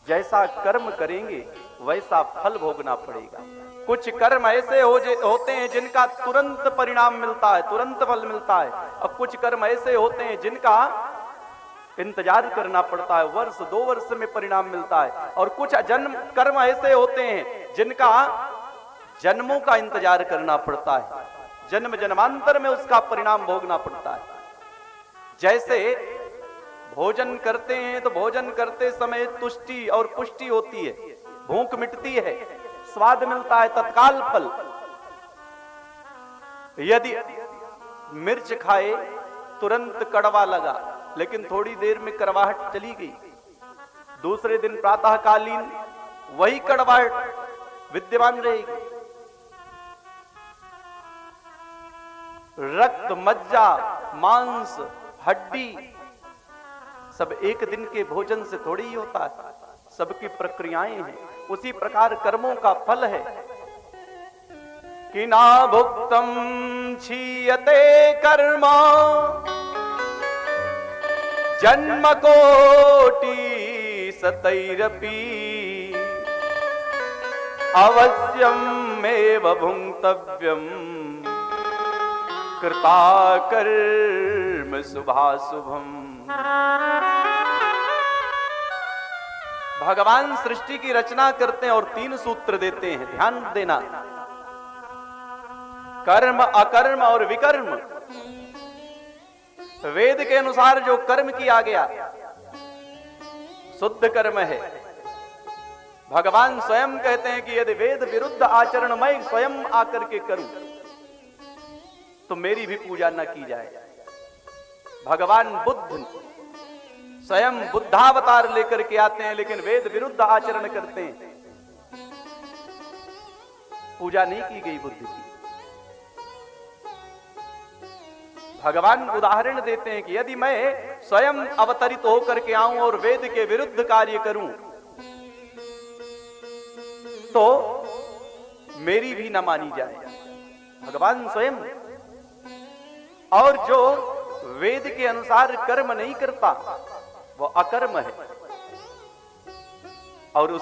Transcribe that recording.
जैसा कर्म करेंगे वैसा फल भोगना पड़ेगा। कुछ कर्म ऐसे होते हैं जिनका तुरंत परिणाम मिलता है, तुरंत फल मिलता है, और कुछ कर्म ऐसे होते हैं जिनका इंतजार करना पड़ता है, वर्ष 2 वर्ष में परिणाम मिलता है। और कुछ जन्म कर्म ऐसे होते हैं जिनका जन्मों का इंतजार करना पड़ता है, जन्म जन्मांतर में उसका परिणाम भोगना पड़ता है। जैसे भोजन करते हैं तो भोजन करते समय तुष्टि और पुष्टि होती है, भूख मिटती है, स्वाद मिलता है, तत्काल फल। यदि मिर्च खाए तुरंत कड़वा लगा, लेकिन थोड़ी देर में कड़वाहट चली गई, दूसरे दिन प्रातःकालीन वही कड़वाहट विद्यमान रहेगी। रक्त, मज्जा, मांस, हड्डी सब एक दिन के भोजन से थोड़ी ही होता है, सबकी प्रक्रियाएं हैं। उसी प्रकार कर्मों का फल है कि ना भुक्तम क्षीयते कर्म जन्म कोटि सतैरपि अवश्यम एव भुंक्तव्यम कृता कर्म शुभाशुभम। भगवान सृष्टि की रचना करते हैं और 3 सूत्र देते हैं, ध्यान देना। कर्म, अकर्म और विकर्म। वेद के अनुसार जो कर्म किया गया शुद्ध कर्म है। भगवान स्वयं कहते हैं कि यदि वेद विरुद्ध आचरण मैं स्वयं आकर के करूं तो मेरी भी पूजा न की जाए। भगवान बुद्ध स्वयं बुद्धावतार लेकर के आते हैं, लेकिन वेद विरुद्ध आचरण करते हैं, पूजा नहीं की गई बुद्ध की। भगवान उदाहरण देते हैं कि यदि मैं स्वयं अवतरित होकर के आऊं और वेद के विरुद्ध कार्य करूं तो मेरी भी न मानी जाए। भगवान स्वयं। और जो वेद के अनुसार कर्म नहीं करता वो अकर्म है, और उस